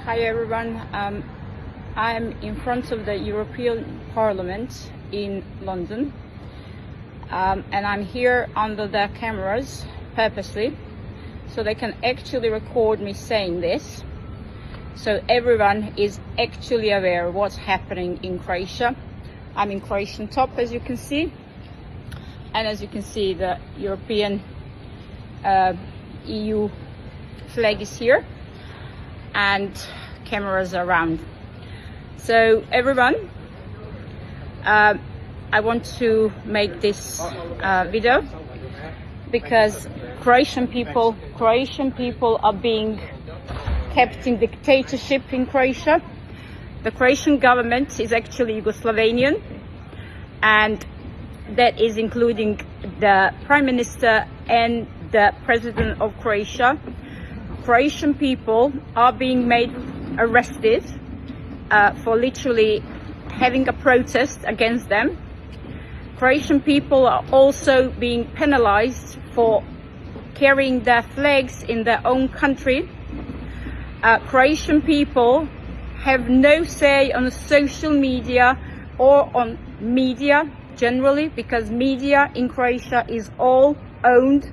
Hi everyone. I'm in front of the European Parliament in London, and I'm here under the cameras purposely so they can actually record me saying this, so everyone is actually aware of what's happening in Croatia. I'm in Croatian top, as you can see, and as you can see, the European EU flag is here and cameras around. So everyone, I want to make this video because Croatian people are being kept in dictatorship in Croatia. The Croatian government is actually Yugoslavenian, and that is including the Prime Minister and the President of Croatia. Croatian people are being made arrested for literally having a protest against them. Croatian people are also being penalized for carrying their flags in their own country. Croatian people have no say on social media or on media generally, because media in Croatia is all owned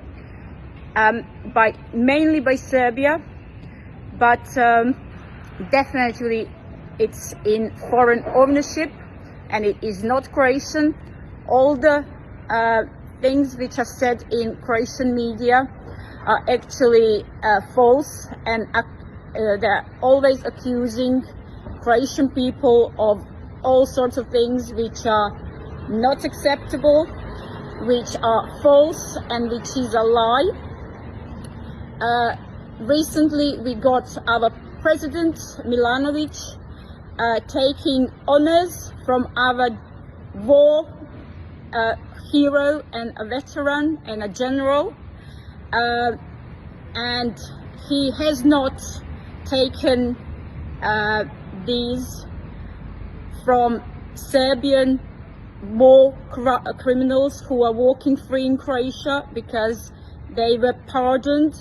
mainly by Serbia, but definitely it's in foreign ownership and it is not Croatian. All the things which are said in Croatian media are actually false, and they're always accusing Croatian people of all sorts of things which are not acceptable, which are false, and which is a lie. Recently we got our President Milanovic taking honors from our war hero and a veteran and a general, and he has not taken these from Serbian war criminals who are walking free in Croatia, because they were pardoned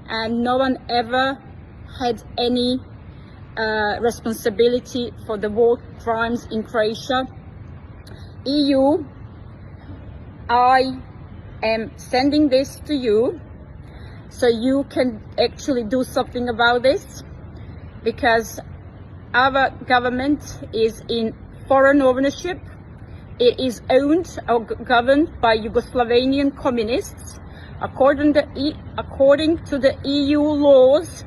and no one ever had any responsibility for the war crimes in Croatia. EU, I am sending this to you so you can actually do something about this, because our government is in foreign ownership. It is owned or governed by Yugoslavenian communists. According to the EU laws,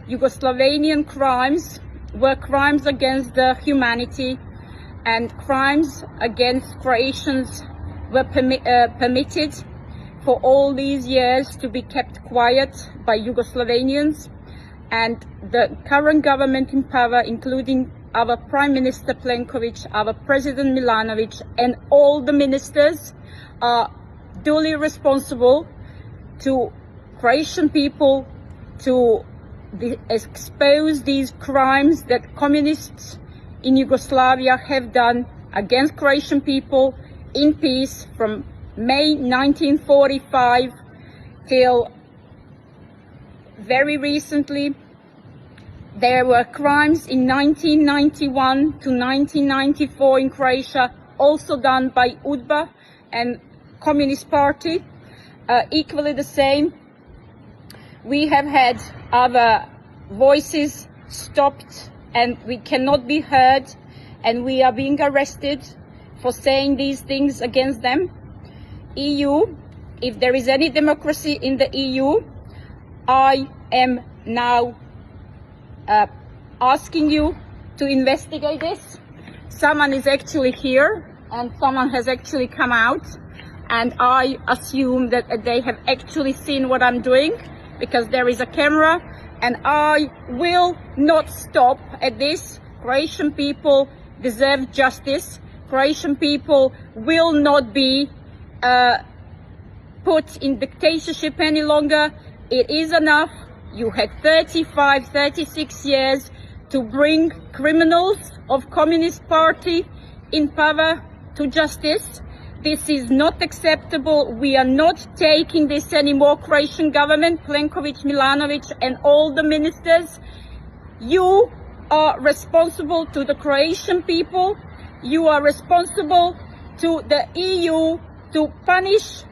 Yugoslavenian crimes were crimes against the humanity, and crimes against Croatians were permitted for all these years to be kept quiet by Yugoslavenians. And the current government in power, including our Prime Minister Plenković, our President Milanovic, and all the ministers, are duly responsible to Croatian people to expose these crimes that communists in Yugoslavia have done against Croatian people in peace from May 1945 till very recently. There were crimes in 1991 to 1994 in Croatia, also done by UDBA and Communist Party. Equally the same, we have had our voices stopped and we cannot be heard, and we are being arrested for saying these things against them. EU, if there is any democracy in the EU, I am now asking you to investigate this. Someone is actually here and someone has actually come out, and I assume that they have actually seen what I'm doing, because there is a camera, and I will not stop at this. Croatian people deserve justice. Croatian people will not be put in dictatorship any longer. It is enough. You had 35, 36 years to bring criminals of Communist Party in power to justice. This is not acceptable. We are not taking this anymore. Croatian government, Plenković, Milanovic, and all the ministers, You are responsible to the Croatian people. You are responsible to the EU to punish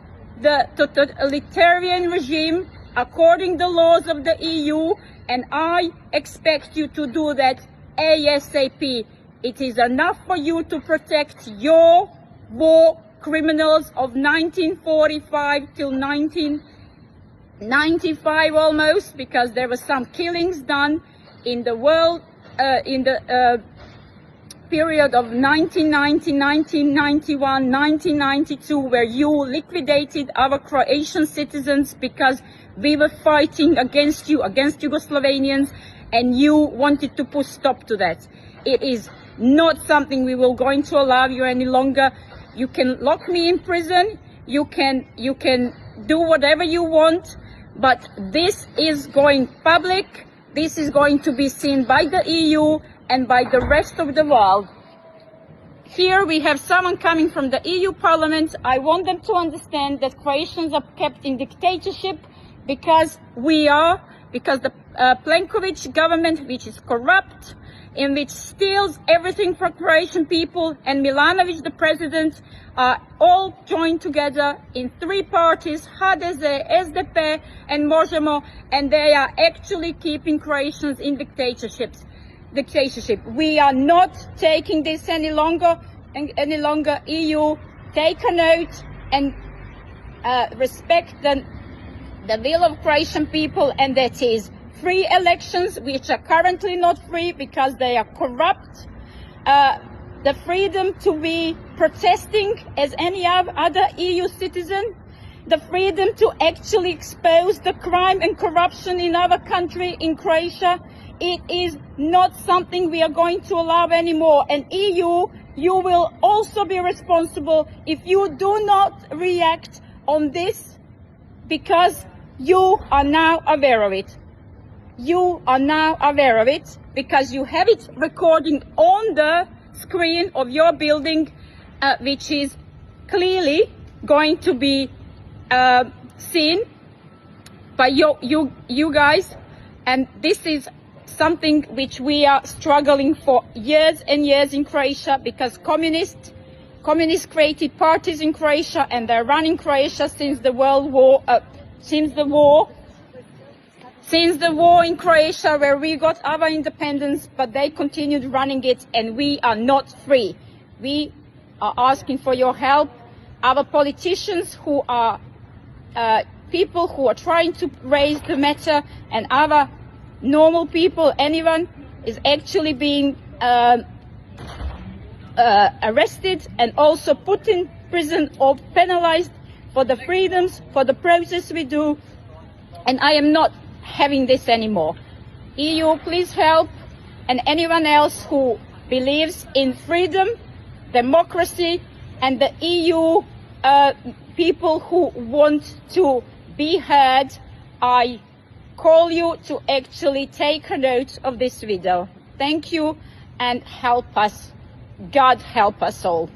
the totalitarian regime according to the laws of the EU, and I expect you to do that ASAP. It is enough for you to protect your war criminals of 1945 till 1995 almost, because there were some killings done in the world in the period of 1990, 1991, 1992, where you liquidated our Croatian citizens because we were fighting against you, against Yugoslavenians, and you wanted to put stop to that. It is not something we will going to allow you any longer. You can lock me in prison, you can do whatever you want, but this is going public. This is going to be seen by the EU and by the rest of the world. Here we have someone coming from the EU Parliament. I want them to understand that Croatians are kept in dictatorship because the Plenković government, which is corrupt, in which steals everything from Croatian people, and Milanović, the president, are all joined together in three parties, HDZ, SDP and Možemo, and they are actually keeping Croatians in dictatorship. We are not taking this any longer. EU, take a note and respect the will of Croatian people, and that is free elections, which are currently not free because they are corrupt, the freedom to be protesting as any other EU citizen, the freedom to actually expose the crime and corruption in our country, in Croatia. It is not something we are going to allow anymore. And EU, you will also be responsible if you do not react on this, because you are now aware of it. You are now aware of it because you have it recording on the screen of your building, which is clearly going to be seen by you guys. And this is something which we are struggling for years and years in Croatia, because communists created parties in Croatia, and they're running Croatia since the war in Croatia, where we got our independence, but they continued running it, and we are not free. We are asking for your help. Our politicians, who are people who are trying to raise the matter, and our normal people, anyone, is actually being arrested and also put in prison or penalized for the freedoms, for the process we do. And I am not having this anymore. EU, please help, and anyone else who believes in freedom, democracy, and the EU people who want to be heard, I call you to actually take a note of this video. Thank you, and help us. God help us all.